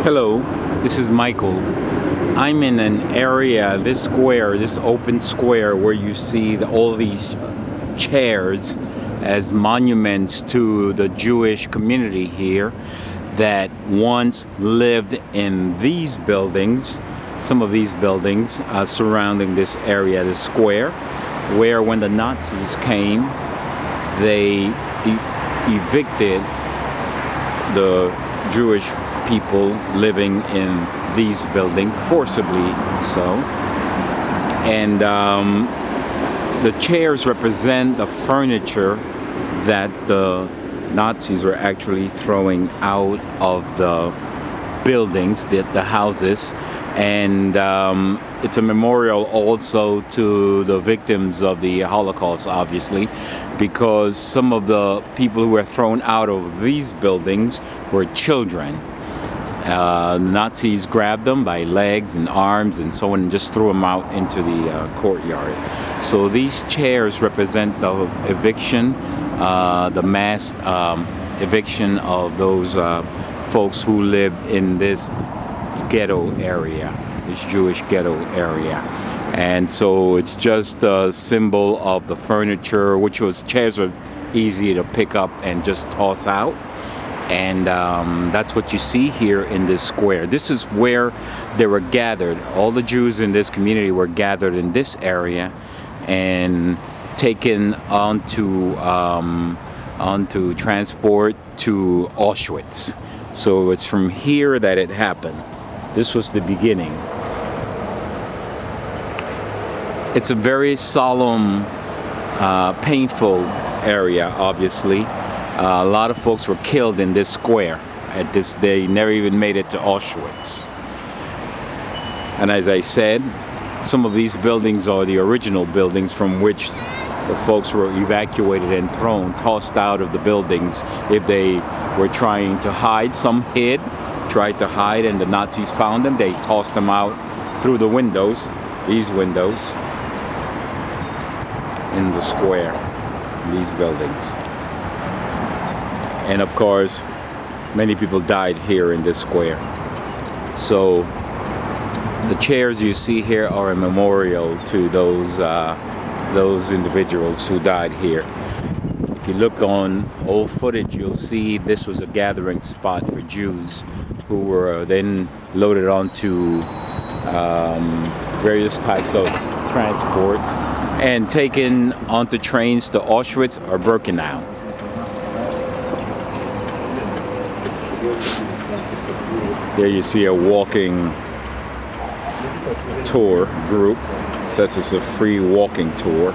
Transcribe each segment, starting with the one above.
Hello, this is Michael. I'm in an area, this square, this open square, where you see all these chairs as monuments to the Jewish community here that once lived in these buildings, some of these buildings surrounding this area, this square, where when the Nazis came, they evicted the Jewish people living in these buildings, forcibly so. And the chairs represent the furniture that the Nazis were actually throwing out of the buildings, the houses. And it's a memorial also to the victims of the Holocaust, obviously, because some of the people who were thrown out of these buildings were children. Nazis grabbed them by legs and arms and so on and just threw them out into the courtyard. So these chairs represent the eviction, the mass eviction of those folks who lived in this ghetto area, this Jewish ghetto area. And so it's just a symbol of the furniture, which was chairs were easy to pick up and just toss out. And that's what you see here in this square. This is where they were gathered. All the Jews in this community were gathered in this area and taken onto transport to Auschwitz. So it's from here that it happened. This was the beginning. It's a very solemn, painful area, obviously. A lot of folks were killed in this square. At this, they never even made it to Auschwitz. And as I said, some of these buildings are the original buildings from which the folks were evacuated and tossed out of the buildings if they were trying to hide. Some tried to hide, and the Nazis found them. They tossed them out through the windows, these windows, in the square, these buildings. And of course, many people died here in this square. So the chairs you see here are a memorial to those individuals who died here. If you look on old footage, you'll see this was a gathering spot for Jews who were then loaded onto various types of transports and taken onto trains to Auschwitz or Birkenau. There you see a walking tour group. Says it's a free walking tour.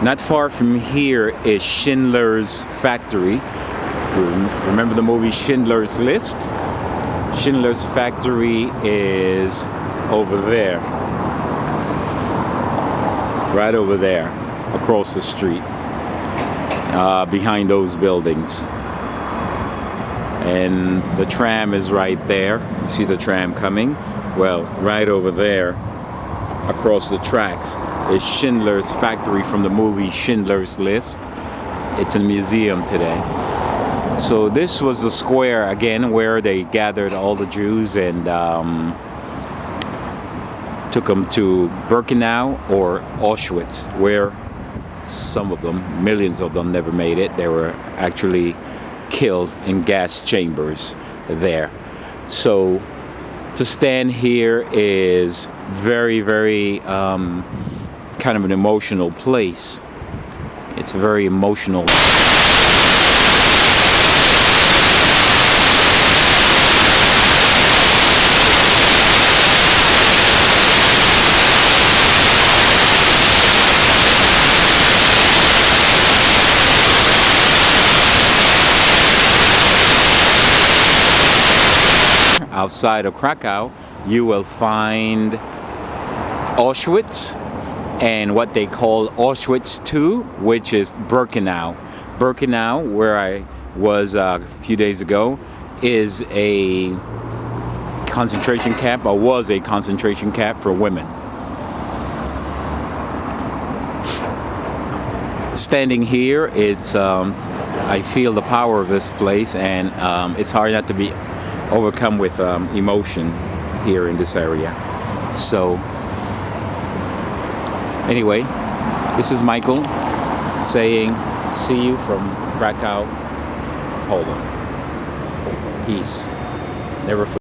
Not far from here is Schindler's Factory. Remember the movie Schindler's List? Schindler's Factory is over there. Right over there, across the street. Behind those buildings. And the tram is right there. You see the tram coming? Well, right over there, across the tracks, is Schindler's Factory from the movie Schindler's List. It's in a museum today. So this was the square, again, where they gathered all the Jews and took them to Birkenau or Auschwitz, where some of them, millions of them, never made it. They were actually killed in gas chambers there. So to stand here is very, very kind of an emotional place. It's very emotional. Outside of Krakow, you will find Auschwitz and what they call Auschwitz II, which is Birkenau. Birkenau, where I was a few days ago, is a concentration camp, or was a concentration camp for women. Standing here, it's I feel the power of this place, and it's hard not to be overcome with emotion here in this area. So anyway, this is Michael saying see you from Krakow, Poland. Peace. Never forget.